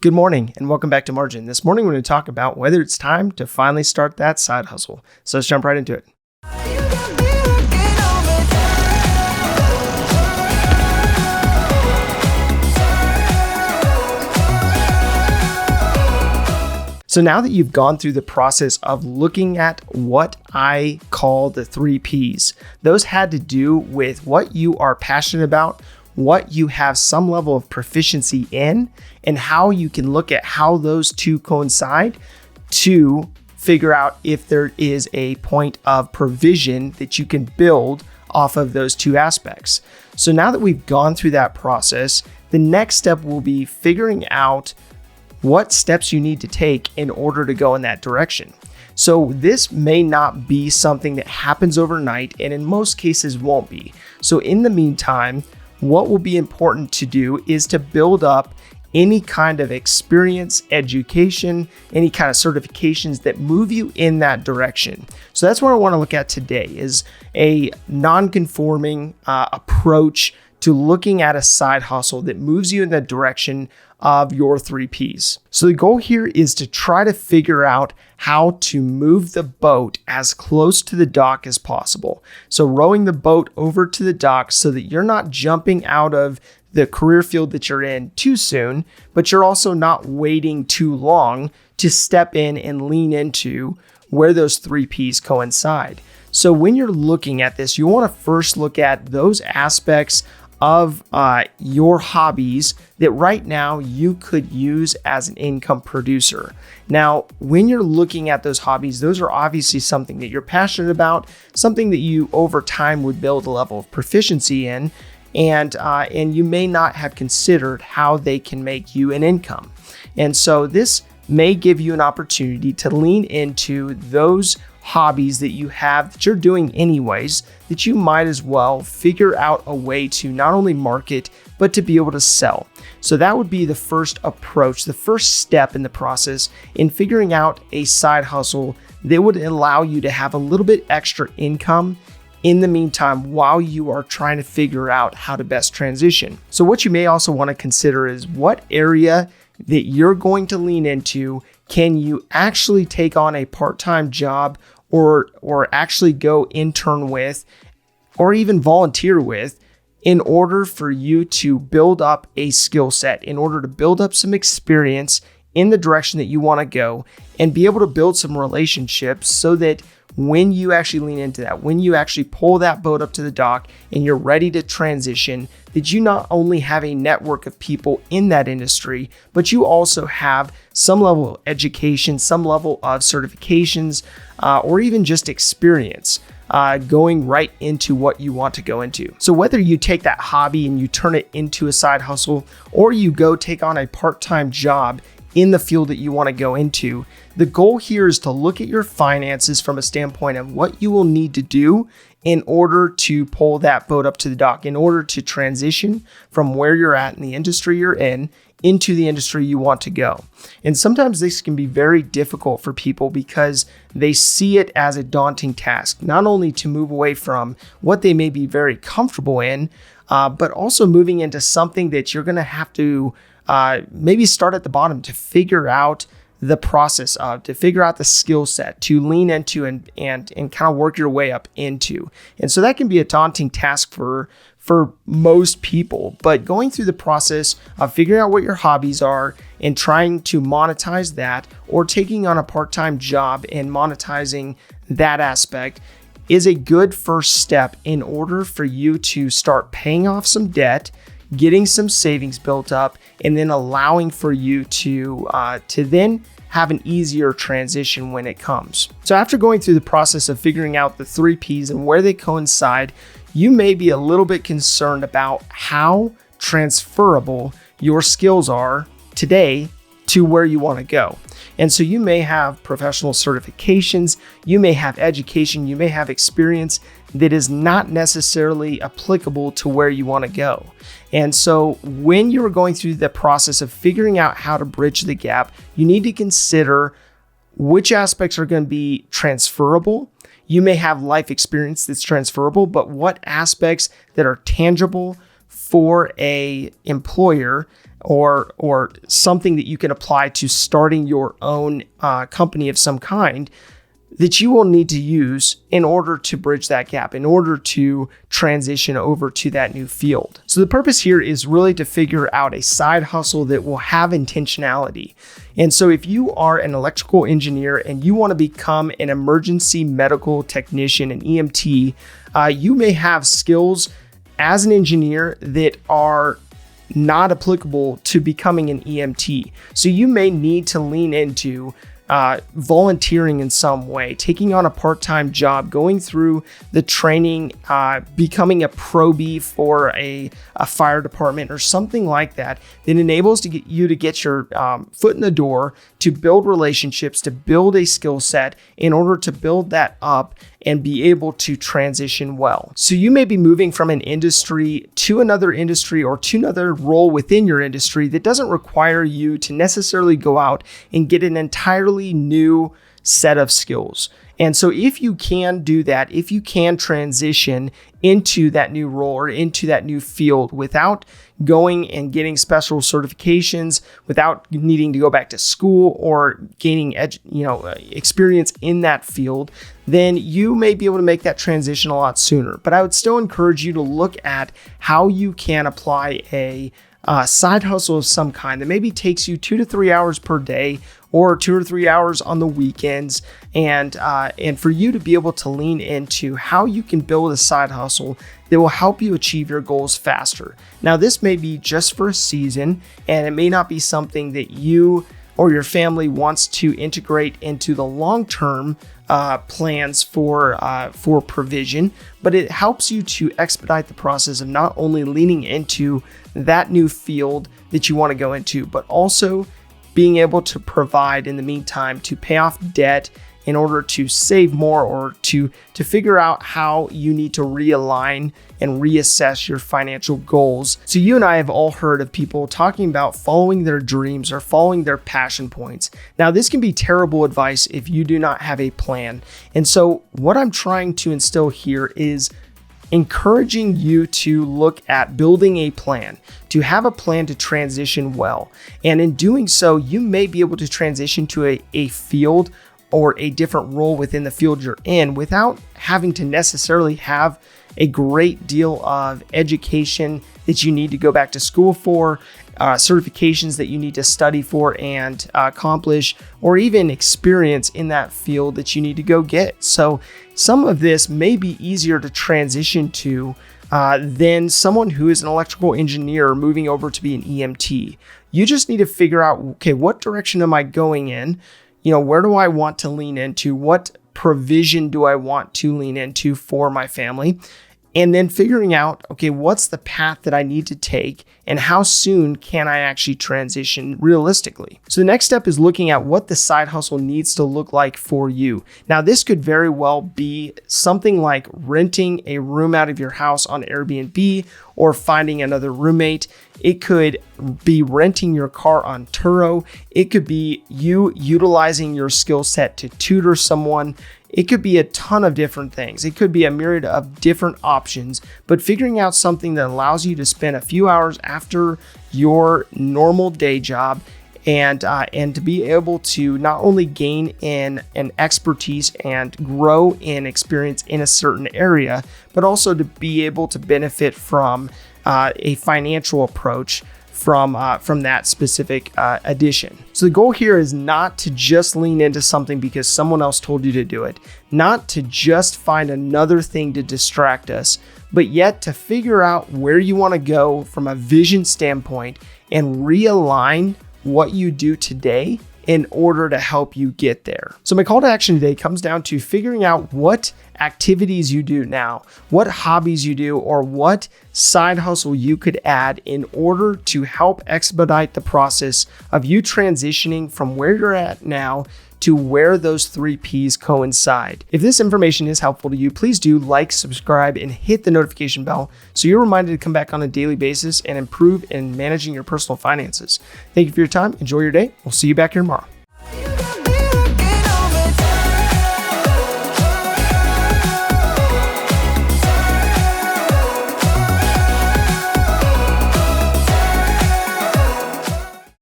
Good morning and welcome back to Margin. This morning we're going to talk about whether it's time to finally start that side hustle. So let's jump right into it. So now that you've gone through the process of looking at what I call the 3 Ps, those had to do with what you are passionate about, what you have some level of proficiency in, and how you can look at how those two coincide to figure out if there is a point of provision that you can build off of those two aspects. So now that we've gone through that process, the next step will be figuring out what steps you need to take in order to go in that direction. So this may not be something that happens overnight, and in most cases won't be. So in the meantime, what will be important to do is to build up any kind of experience, education, any kind of certifications that move you in that direction. So that's what I want to look at today, is a non-conforming approach to looking at a side hustle that moves you in the direction of your 3 Ps. So the goal here is to try to figure out how to move the boat as close to the dock as possible. So rowing the boat over to the dock so that you're not jumping out of the career field that you're in too soon, but you're also not waiting too long to step in and lean into where those 3 Ps coincide. So when you're looking at this, you want to first look at those aspects of your hobbies that right now you could use as an income producer. Now, when you're looking at those hobbies, those are obviously something that you're passionate about, something that you over time would build a level of proficiency in, and you may not have considered how they can make you an income. And so this may give you an opportunity to lean into those hobbies that you have that you're doing anyways, that you might as well figure out a way to not only market, but to be able to sell. So that would be the first approach, the first step in the process in figuring out a side hustle that would allow you to have a little bit extra income in the meantime while you are trying to figure out how to best transition. So what you may also want to consider is what area that you're going to lean into. Can you actually take on a part-time job or actually go intern with, or even volunteer with, in order for you to build up a skill set, in order to build up some experience in the direction that you want to go, and be able to build some relationships so that when you actually lean into that, when you actually pull that boat up to the dock and you're ready to transition, that you not only have a network of people in that industry, but you also have some level of education, some level of certifications, or even just experience going right into what you want to go into. So whether you take that hobby and you turn it into a side hustle, or you go take on a part-time job in the field that you want to go into, the goal here is to look at your finances from a standpoint of what you will need to do in order to pull that boat up to the dock, in order to transition from where you're at in the industry you're in into the industry you want to go. And sometimes this can be very difficult for people because they see it as a daunting task, not only to move away from what they may be very comfortable in, but also moving into something that you're going to have to maybe start at the bottom to figure out the process of, to figure out the skill set, to lean into and kind of work your way up into. And so that can be a daunting task for most people, but going through the process of figuring out what your hobbies are and trying to monetize that, or taking on a part-time job and monetizing that aspect, is a good first step in order for you to start paying off some debt, getting some savings built up, and then allowing for you to then have an easier transition when it comes. So after going through the process of figuring out the 3 Ps and where they coincide, you may be a little bit concerned about how transferable your skills are today to where you want to go. And so you may have professional certifications, you may have education, you may have experience that is not necessarily applicable to where you want to go. And so when you're going through the process of figuring out how to bridge the gap, you need to consider which aspects are going to be transferable. You may have life experience that's transferable, but what aspects that are tangible for a employer or something that you can apply to starting your own company of some kind that you will need to use in order to bridge that gap, in order to transition over to that new field. So the purpose here is really to figure out a side hustle that will have intentionality. And so if you are an electrical engineer and you want to become an emergency medical technician, an EMT, you may have skills as an engineer that are not applicable to becoming an EMT. So you may need to lean into volunteering in some way, taking on a part-time job, going through the training, becoming a probie for a fire department or something like that enables you to get your foot in the door, to build relationships, to build a skill set in order to build that up and be able to transition well. So you may be moving from an industry to another industry or to another role within your industry that doesn't require you to necessarily go out and get an entirely new set of skills. And so if you can do that, if you can transition into that new role or into that new field without going and getting special certifications, without needing to go back to school or gaining experience in that field, then you may be able to make that transition a lot sooner. But I would still encourage you to look at how you can apply a side hustle of some kind that maybe takes you 2 to 3 hours per day or 2 or 3 hours on the weekends, and for you to be able to lean into how you can build a side hustle that will help you achieve your goals faster. Now, this may be just for a season, and it may not be something that you or your family wants to integrate into the long-term plans for provision, but it helps you to expedite the process of not only leaning into that new field that you want to go into, but also being able to provide in the meantime to pay off debt in order to save more, or to figure out how you need to realign and reassess your financial goals. So you and I have all heard of people talking about following their dreams or following their passion points. Now, this can be terrible advice if you do not have a plan. And so what I'm trying to instill here is encouraging you to look at building a plan, to have a plan to transition well. And in doing so, you may be able to transition to a field or a different role within the field you're in without having to necessarily have a great deal of education that you need to go back to school for, certifications that you need to study for and accomplish, or even experience in that field that you need to go get. So some of this may be easier to transition to than someone who is an electrical engineer moving over to be an EMT. You just need to figure out, okay, what direction am I going in? Where do I want to lean into? What provision do I want to lean into for my family? And then figuring out, okay, what's the path that I need to take and how soon can I actually transition realistically? So the next step is looking at what the side hustle needs to look like for you. Now, this could very well be something like renting a room out of your house on Airbnb or finding another roommate. It could be renting your car on Turo. It could be you utilizing your skill set to tutor someone. It could be a ton of different things. It could be a myriad of different options, but figuring out something that allows you to spend a few hours after your normal day job and to be able to not only gain in an expertise and grow in experience in a certain area, but also to be able to benefit from a financial approach from that specific addition. So the goal here is not to just lean into something because someone else told you to do it, not to just find another thing to distract us, but yet to figure out where you want to go from a vision standpoint and realign what you do today in order to help you get there. So my call to action today comes down to figuring out what activities you do now, what hobbies you do, or what side hustle you could add in order to help expedite the process of you transitioning from where you're at now to where those 3 Ps coincide. If this information is helpful to you, please do like, subscribe, and hit the notification bell so you're reminded to come back on a daily basis and improve in managing your personal finances. Thank you for your time. Enjoy your day. We'll see you back here tomorrow.